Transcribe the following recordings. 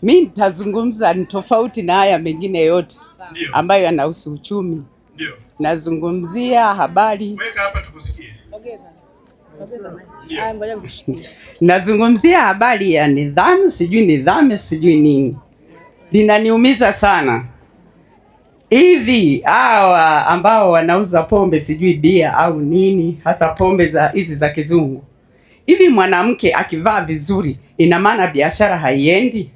Mimi nitazungumza ni tofauti na haya mengine yote ambayo yanahusu uchumi. Ndio. Nazungumzia habari. Weka hapa tukusikie. Sogeza. Ngoja kushikia. Nazungumzia habari ya nidhamu, sijui nini. Linaniumiza sana. Hivi hawa ambao wanauza pombe sijui bia au nini, hasa pombe hizi za kizungu. Hivi mwanamke akivaa vizuri ina maana biashara haiendi?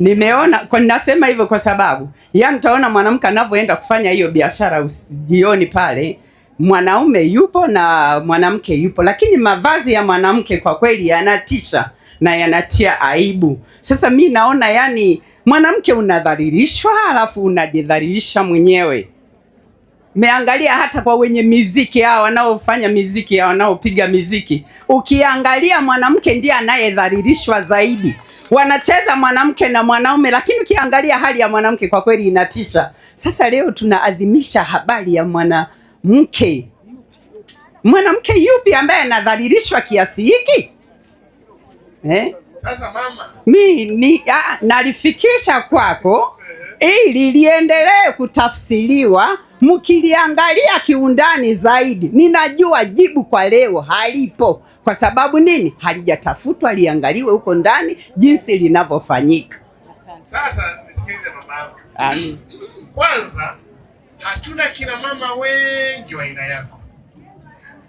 Nimeona kwa nasema hivyo kwa sababu utaona mwanamke anavyoenda kufanya hiyo biashara jioni pale, mwanaume yupo na mwanamke yupo, lakini mavazi ya mwanamke kwa kweli yanatisha na yanatia aibu. Sasa mi naona mwanamke unadhalilishwa, halafu unajidhalilisha mwenyewe. Meangalia hata kwa wenye miziki hao wanaofanya miziki, hao wanaopiga miziki, ukiangalia mwanamke ndiye anayedhalilishwa zaidi. Wanacheza mwanamke na mwanaume, lakini ukiangalia hali ya mwanamke kwa kweli inatisha. Sasa leo tunaadhimisha habari ya mwanamke. Mwanamke yupi ambaye anadhalilishwa kiasi hiki? Sasa mama, mimi nalifikisha kwako ili liendelee kutafsiriwa, mkiliangalia kiundani zaidi. Ninajua jibu kwa leo halipo. Kwa sababu nini? Halijatafutwa liangaliwe huko ndani jinsi linavyofanyika. Sasa nisikilize mama. Kwanza hatuna kina mama wengi wa aina yako.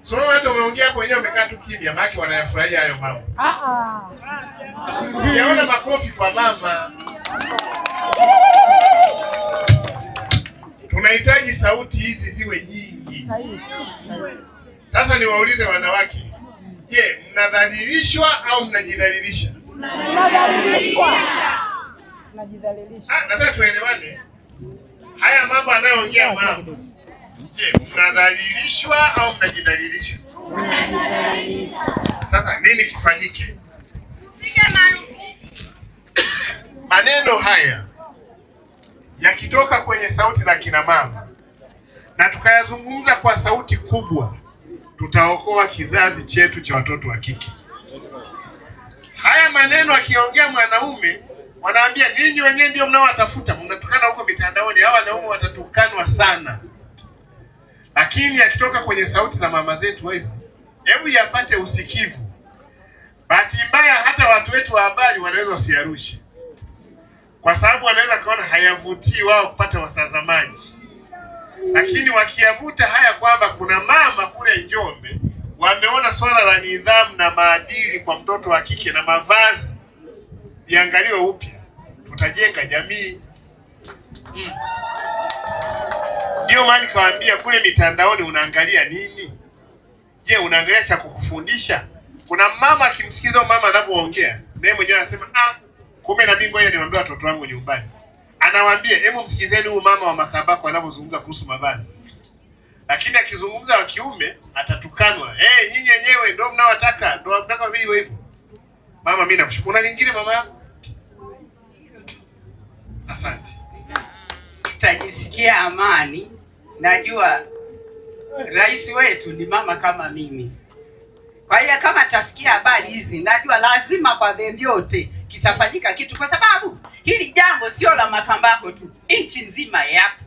So watu wameongea hapo wenyewe wamekaa tu kimya, maana wanayafurahia hayo mambo. Sijaona makofi kwa mama. Tunahitaji sauti hizi ziwe nyingi. Sasa niwaulize wanawake, je, mnadhalilishwa au mnajidhalilisha? Mnadhalilishwa. Nataka tuelewane. Haya mambo anayoongea mama. Je, mnadhalilishwa au mnajidhalilisha? Sasa nini kifanyike? Maneno haya yakitoka kwenye sauti za kina mama na tukayazungumza kwa sauti kubwa, tutaokoa kizazi chetu cha watoto wa kike. Haya maneno akiongea mwanaume, wanaambia ninyi wenyewe ndio mnaowatafuta, mnatukana huko mitandaoni, hawa wanaume watatukanwa sana. Lakini akitoka kwenye sauti za mama zetu hizi, hebu yapate usikivu. Bahati mbaya hata watu wetu wa habari wanaweza wasiarushe, kwa sababu wanaweza kaona hayavutii wao kupata watazamaji. Lakini wakiyavuta haya kwamba kuna mama kule Njombe wameona swala la nidhamu na maadili kwa mtoto wa kike na mavazi liangaliwe upya, tutajenga jamii. Ndio maana kawaambia kule mitandaoni unaangalia nini? Je, unaangalia cha kukufundisha? Kuna mama akimsikiza mama anavyoongea, naye mwenyewe anasema kumbe na mimi ngoja niwaambie watoto wangu nyumbani. Anawaambia hebu msikizeni huyu mama wa Makambako anavyozungumza kuhusu mavazi. Lakini akizungumza wa kiume atatukanwa. Nyinyi wenyewe ndio mnaowataka, ndio mnataka hivyo hivyo. Mama mimi nakushukuru. Una lingine mama yako? Asante. Tajisikia amani. Najua rais wetu ni mama kama mimi. Kwa hiyo kama tasikia habari hizi, najua lazima kwa vyovyote kitafanyika kitu, kwa sababu hili jambo sio la Makambako tu, nchi nzima yako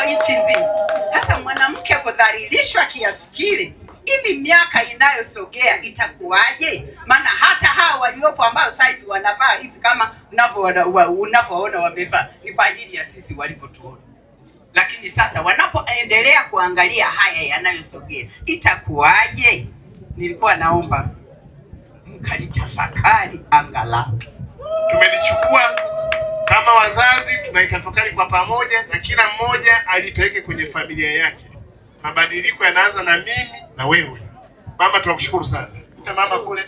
nchi nzima. Sasa mwanamke kudhalilishwa kiasi kile, hivi miaka inayosogea itakuwaje? Maana hata hao waliopo ambao saizi wanavaa hivi kama unavyoona wamevaa, ni kwa ajili ya sisi walipotuona. Lakini sasa wanapoendelea kuangalia haya yanayosogea, itakuwaje? Nilikuwa naomba mkalitafakari angalau. Tumelichukua kama wazazi, tunaitafakari kwa pamoja na kila mmoja alipeleke kwenye familia yake. Mabadiliko yanaanza na mimi na wewe. Mama tunakushukuru sana. Mama kule.